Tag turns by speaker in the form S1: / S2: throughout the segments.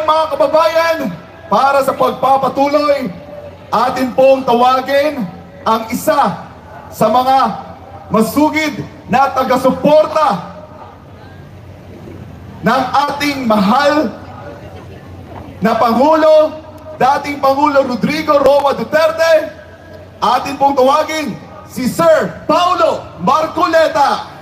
S1: ngayon mga kababayan, para sa pagpapatuloy, atin pong tawagin ang isa sa mga masugid na taga-suporta ng ating mahal na Pangulo, dating Pangulo Rodrigo Roa Duterte. Atin pong tawagin si Sir Paulo Marcoleta.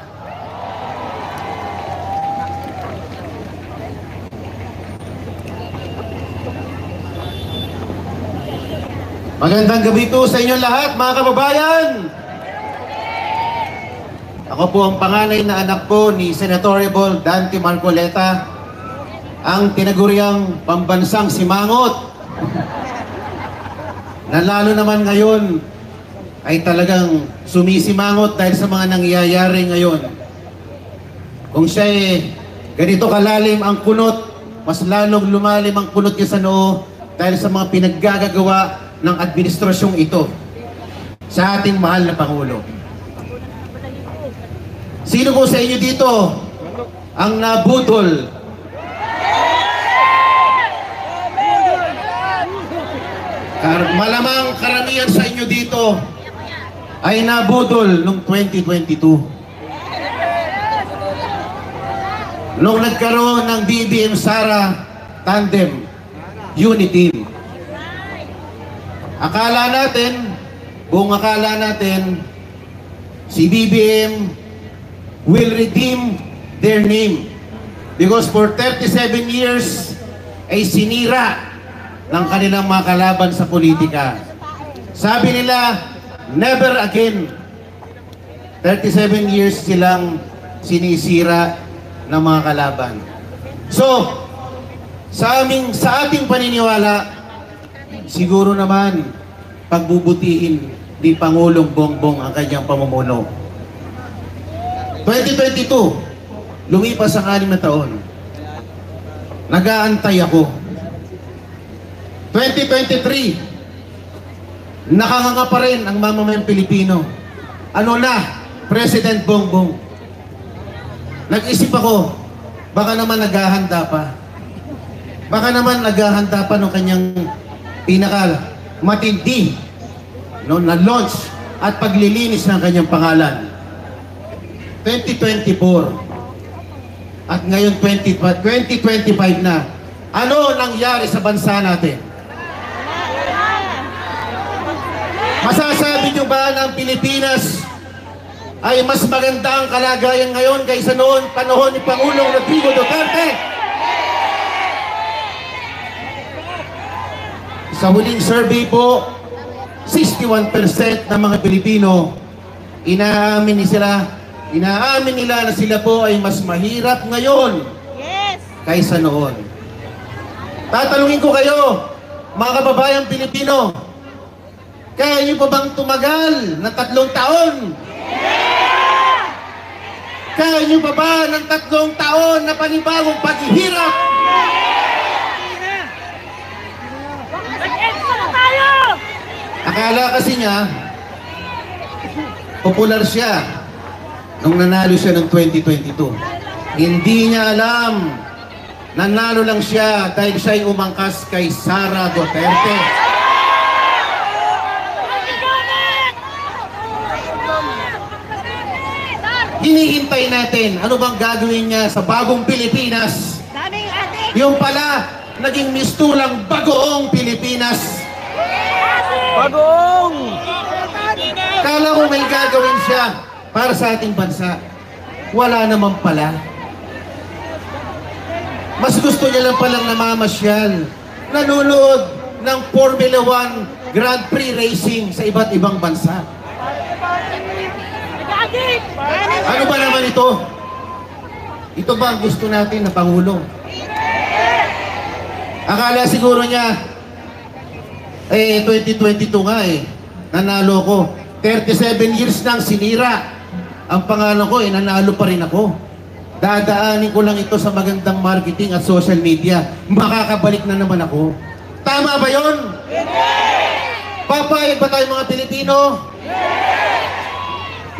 S2: Magandang gabi po sa inyo lahat, mga kababayan! Ako po ang panganay na anak po ni Senatorable Dante Marcoleta, ang tinaguriang pambansang simangot, na lalo naman ngayon ay talagang sumisimangot dahil sa mga nangyayari ngayon. Kung siya ganito kalalim ang kunot, mas lalong lumalim ang kunot niya sa noo dahil sa mga pinaggagawa ng administrasyong ito sa ating mahal na Pangulo. Sino po sa inyo dito ang nabudol? Malamang karamihan sa inyo dito ay nabudol noong 2022. Nung nagkaroon ng BBM Sara Tandem Unity Team. Akala natin, buong akala natin, si BBM will redeem their name. Because for 37 years, ay sinira ng kanilang mga kalaban sa politika. Sabi nila, never again. 37 years silang sinisira ng mga kalaban. So, sa ating paniniwala, siguro naman, pagbubutihin ni Pangulong Bongbong ang kanyang pamumuno. 2022, lumipas ang 6 na taon. Nag-aantay ako. 2023, nakanganga pa rin ang mamamayang Pilipino. Ano na? President Bongbong. Nag-isip ako, baka naman naghahanda pa. Baka naman naghahanda pa ng kanyang pinaka matindi na launch at paglilinis ng kanyang pangalan. 2024 at ngayon 2025 na. Ano nangyari sa bansa natin? Masasabi nyo ba na ang Pilipinas ay mas maganda ang kalagayan ngayon kaysa noon panahon ni Pangulong Rodrigo Duterte? Sa huling survey po, 61% ng mga Pilipino inaamin nila na sila po ay mas mahirap ngayon kaysa noon. Tatanungin ko kayo, mga kababayang Pilipino, kaya niyo pa bang tumagal ng 3 taon? Kaya niyo pa ba ng 3 taon na panibagong paghihirap? Akala kasi niya, popular siya nung nanalo siya ng 2022. Hindi niya alam, nanalo lang siya dahil siya'y umangkas kay Sara Duterte. Hinihintay natin, ano bang gagawin niya sa bagong Pilipinas? Yung pala, naging mistulang bagoong Pilipinas.
S3: Bagong!
S2: Kala ko may gagawin siya para sa ating bansa. Wala naman pala. Mas gusto niya lang palang namamasyal, nanonood ng Formula 1 Grand Prix racing sa iba't ibang bansa. Ano ba naman ito? Ito ba ang gusto natin na Pangulo? Akala siguro niya, 2022 nga nanalo ko. 37 years nang sinira ang pangalan ko, nanalo pa rin ako. Dadaanin ko lang ito sa magandang marketing at social media. Makakabalik na naman ako. Tama ba yon? Papayag ba tayo mga Pilipino?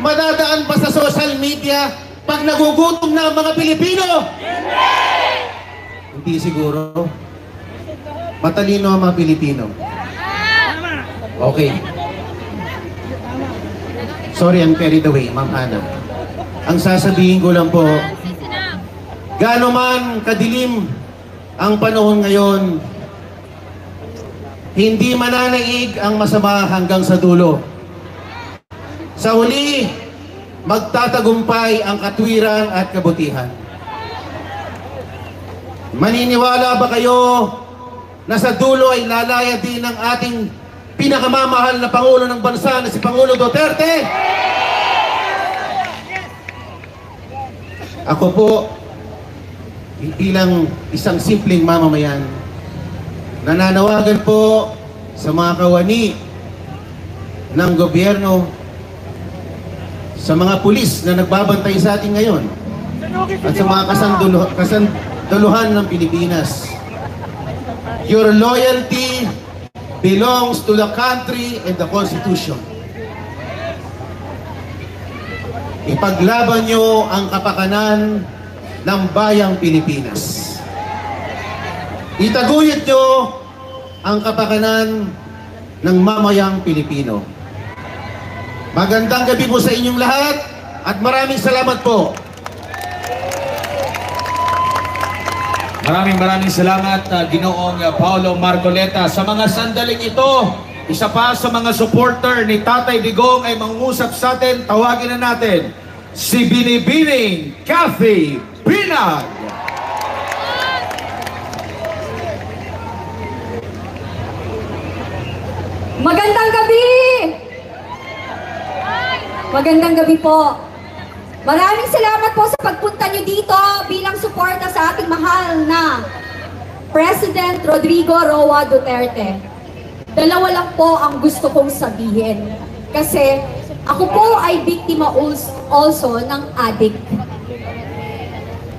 S2: Madadaan ba sa social media pag nagugutom na ang mga Pilipino? Hindi siguro. matalino ang mga Pilipino. Okay. Sorry, I'm carried away, Ma'am Ana. Ang sasabihin ko lang po, gaano man kadilim ang panahon ngayon, hindi mananaig ang masama hanggang sa dulo. Sa huli, magtatagumpay ang katwiran at kabutihan. Maniniwala ba kayo na sa dulo ay lalaya din ng ating pinakamamahal na Pangulo ng bansa na si Pangulo Duterte? Ako po, bilang isang simpleng mamamayan, nananawagan po sa mga kawani ng gobyerno, sa mga pulis na nagbabantay sa atin ngayon, at sa mga kasanduluhan ng Pilipinas. Your loyalty belongs to the country and the Constitution. Ipaglaban nyo ang kapakanan ng bayang Pilipinas. Itaguyod nyo ang kapakanan ng mamayang Pilipino. Magandang gabi po sa inyong lahat at maraming salamat po.
S3: Maraming salamat, Ginoong Paolo Marcoleta. Sa mga sandaling ito, isa pa sa mga supporter ni Tatay Digong ay mangungusap sa atin. Tawagin na natin si Binibining Kathy Binag.
S4: Magandang gabi! Magandang gabi po. Maraming salamat po sa pagpunta nyo dito bilang suporta sa ating mahal na President Rodrigo Roa Duterte. Dalawa lang po ang gusto kong sabihin. Kasi ako po ay biktima also ng addict.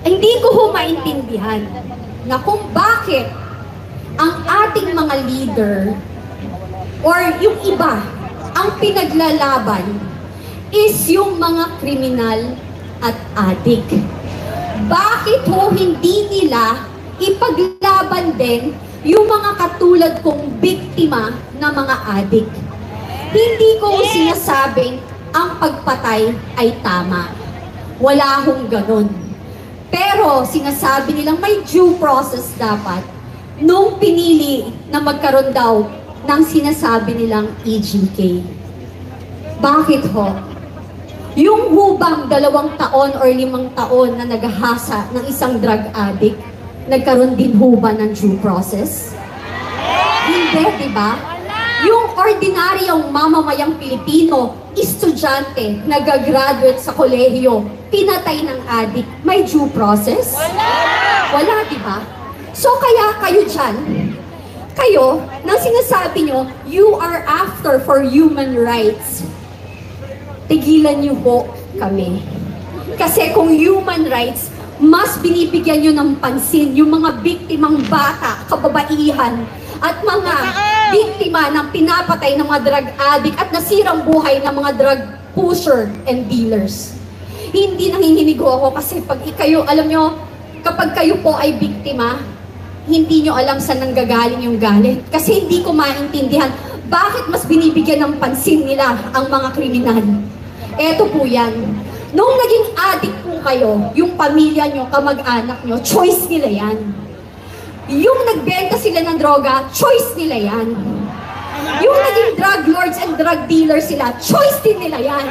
S4: Hindi ko ho maintindihan na kung bakit ang ating mga leader or yung iba ang pinaglalaban is yung mga kriminal at addict. Bakit ho hindi nila ipaglaban din yung mga katulad kong biktima na mga addict? Hindi ko sinasabing ang pagpatay ay tama. Wala hong ganun. Pero sinasabi nilang may due process dapat nung pinili na magkaroon daw ng sinasabi nilang EJK. Bakit ho? Yung hubang 2 taon or 5 taon na naghahasa ng isang drug addict, nagkaroon din huba ng due process? Hindi, di ba? Yung ordinaryong mamamayang Pilipino, estudyante, nagagraduate sa kolehiyo, pinatay ng addict, may due process? Wala, di ba? So kaya kayo dyan, kayo, nang sinasabi nyo, you are after for human rights, tigilan niyo po kami. Kasi kung human rights, mas binibigyan niyo ng pansin yung mga biktimang bata, kababaihan, at mga biktima ng pinapatay ng mga drug addict at nasirang buhay ng mga drug pusher and dealers. Hindi nanginginig ako kasi pag kayo, alam nyo, kapag kayo po ay biktima, hindi nyo alam saan nanggagaling yung galit. Kasi hindi ko maintindihan bakit mas binibigyan ng pansin nila ang mga kriminal. Eto po yan. Nung naging addict po kayo, yung pamilya nyo, kamag-anak nyo, choice nila yan. Yung nagbenta sila ng droga, choice nila yan. Yung naging drug lords and drug dealers sila, choice din nila yan.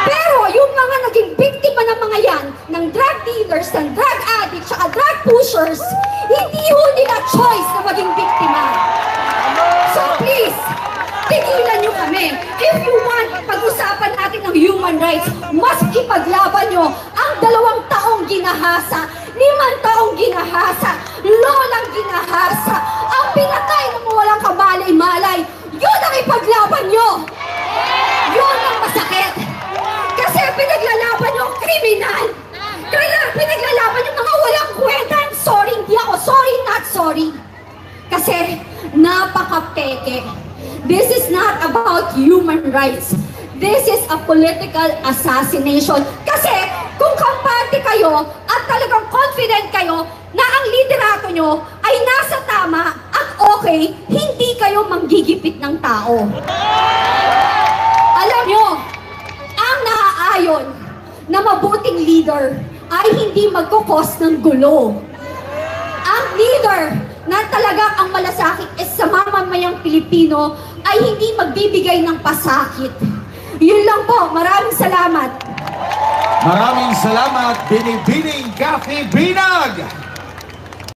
S4: Pero yung mga naging biktima ng mga yan, ng drug dealers, ng drug addicts, at drug pushers, hindi ho nila choice na maging biktima. So please, tigilan nyo kami. If you want, pag-usapan natin ng human rights, mas ipaglaban nyo ang 2 taong ginahasa, 5 taong ginahasa, lolang ginahasa, ang pinatay ng walang kamalay-malay. Yun ang ipaglaban nyo. Yun ang masakit. Kasi pinaglalaban nyo ang kriminal. Kaya pinaglalaban nyo mga walang kwenta. I'm sorry, hindi ako sorry, not sorry. Kasi napaka-peke. This is not about human rights. This is a political assassination. Kasi kung kampante kayo at talagang confident kayo na ang liderato nyo ay nasa tama at way, hindi kayo manggigipit ng tao. Alam nyo, ang naaayon na mabuting leader ay hindi magkukos ng gulo. Ang leader na talagang ang malasakit is sa mamamayang Pilipino ay hindi magbibigay ng pasakit. Yun lang po. Maraming salamat.
S3: Maraming salamat, Binibining Kathy Binag!